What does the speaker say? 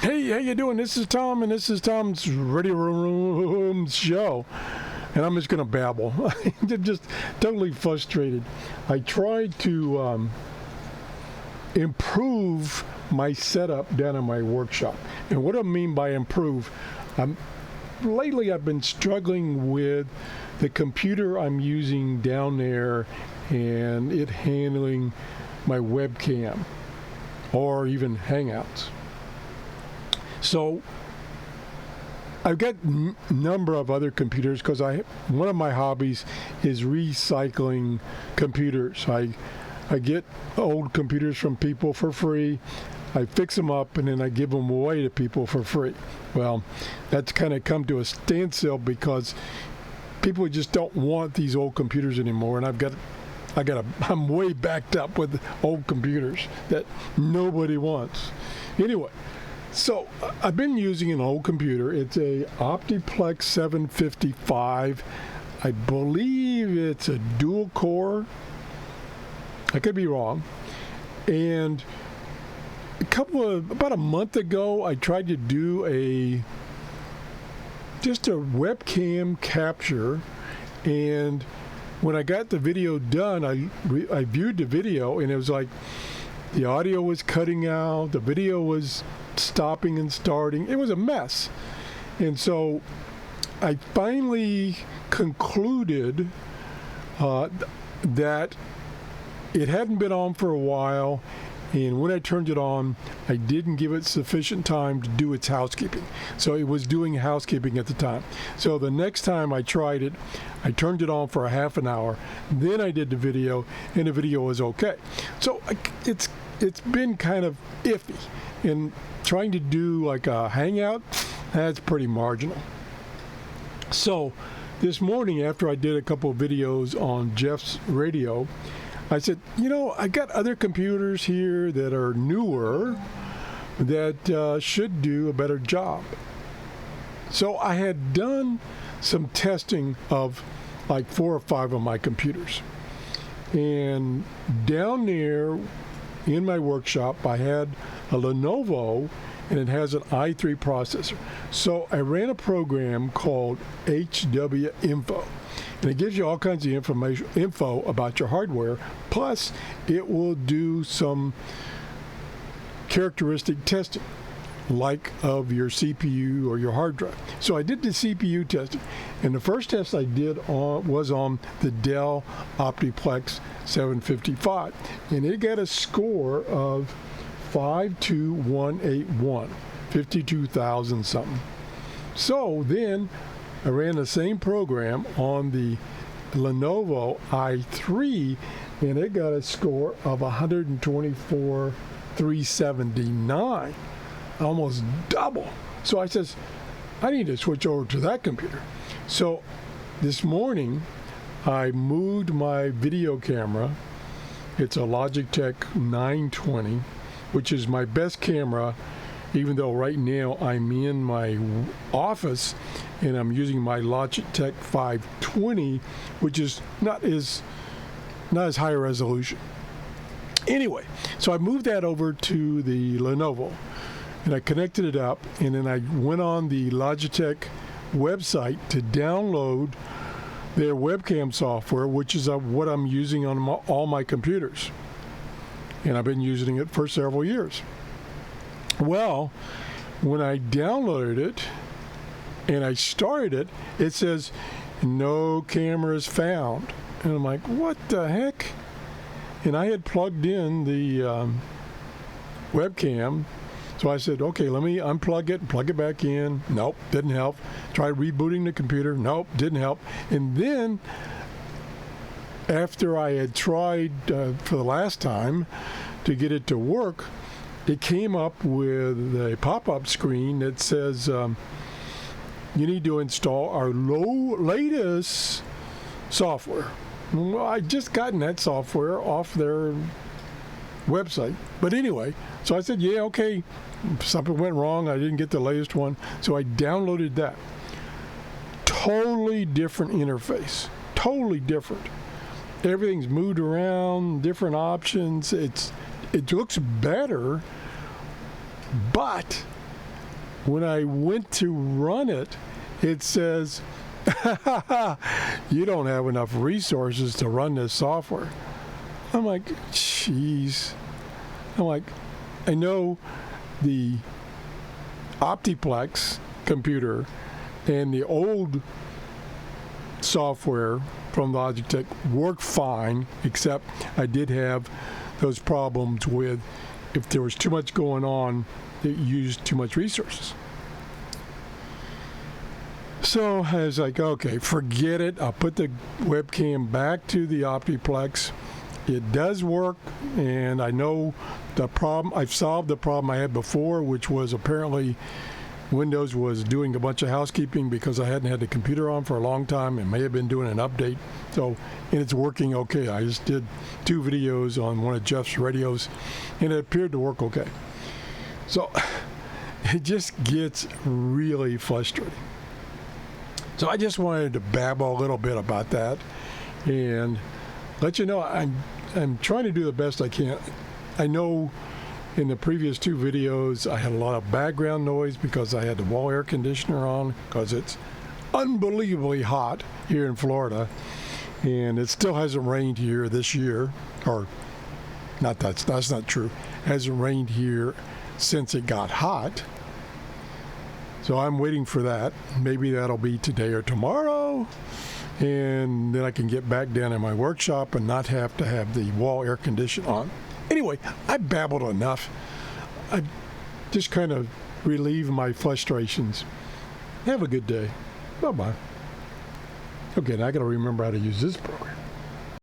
Hey, how you doing? This is Tom, and this is Tom's Radio Room show. And I'm just going to babble. I'm just totally frustrated. I tried to improve my setup down in my workshop. And what I mean by improve, lately I've been struggling with the computer I'm using down there and it handling my webcam or even Hangouts. So I've got a number of other computers because one of my hobbies is recycling computers. I get old computers from people for free. I fix them up and then I give them away to people for free. Well, that's kind of come to a standstill because people just don't want these old computers anymore, and I'm way backed up with old computers that nobody wants. Anyway, so I've been using an old computer. It's a Optiplex 755. I believe it's a dual core. I could be wrong. And about a month ago, I tried to do just a webcam capture, and when I got the video done, I viewed the video, and it was like the audio was cutting out, the video was stopping and starting. It was a mess. And so I finally concluded that it hadn't been on for a while, and when I turned it on, I didn't give it sufficient time to do its housekeeping. So it was doing housekeeping at the time. So the next time I tried it, I turned it on for a half an hour, then I did the video, and the video was okay. So it's been kind of iffy. And trying to do like a Hangout, that's pretty marginal. So this morning, after I did a couple of videos on Jeff's radio, I said, I got other computers here that are newer that should do a better job. So I had done some testing of like 4 or 5 of my computers. And down there in my workshop, I had a Lenovo, and it has an i3 processor. So I ran a program called HW Info. And it gives you all kinds of info about your hardware, plus it will do some characteristic testing, like of your CPU or your hard drive. So I did the CPU testing, and the first test I did was on the Dell Optiplex 755, and it got a score of 52181, 52,000 something. So then I ran the same program on the Lenovo i3, and it got a score of 124,379, almost double. So I says, I need to switch over to that computer. So this morning, I moved my video camera. It's a Logitech 920, which is my best camera, even though right now I'm in my office and I'm using my Logitech 520, which is not as high resolution. Anyway, so I moved that over to the Lenovo, and I connected it up, and then I went on the Logitech website to download their webcam software, which is what I'm using on all my computers. And I've been using it for several years. Well, when I downloaded it and I started it, it says, no cameras found. And I'm like, what the heck? And I had plugged in the webcam. So I said, okay, let me unplug it and plug it back in. Nope, didn't help. Tried rebooting the computer. Nope, didn't help. And then after I had tried for the last time to get it to work, it came up with a pop-up screen that says, you need to install our latest software. Well, I just gotten that software off their website. But anyway, so I said, yeah, okay, something went wrong. I didn't get the latest one. So I downloaded that. Totally different interface. Totally different. Everything's moved around, different options. It looks better, but when I went to run it, it says, you don't have enough resources to run this software. I'm like, jeez. I'm like, I know the Optiplex computer and the old software from Logitech worked fine, except I did have those problems with if there was too much going on, it used too much resources. So I was like, okay, forget it. I'll put the webcam back to the Optiplex. It does work, and I know the problem. I've solved the problem I had before, which was apparently Windows was doing a bunch of housekeeping because I hadn't had the computer on for a long time. It may have been doing an update. So, and it's working okay. I just did 2 videos on one of Jeff's radios, and it appeared to work okay. So it just gets really frustrating. So I just wanted to babble a little bit about that and let you know I'm trying to do the best I can. I know in the previous 2 videos I had a lot of background noise because I had the wall air conditioner on because it's unbelievably hot here in Florida, and it still hasn't rained here this year, or not, that's not true. It hasn't rained here since it got hot. So I'm waiting for that. Maybe that'll be today or tomorrow, and then I can get back down in my workshop and not have to have the wall air conditioner on. Anyway, I babbled enough. I just kind of relieve my frustrations. Have a good day. Bye-bye. Okay, now I got to remember how to use this program.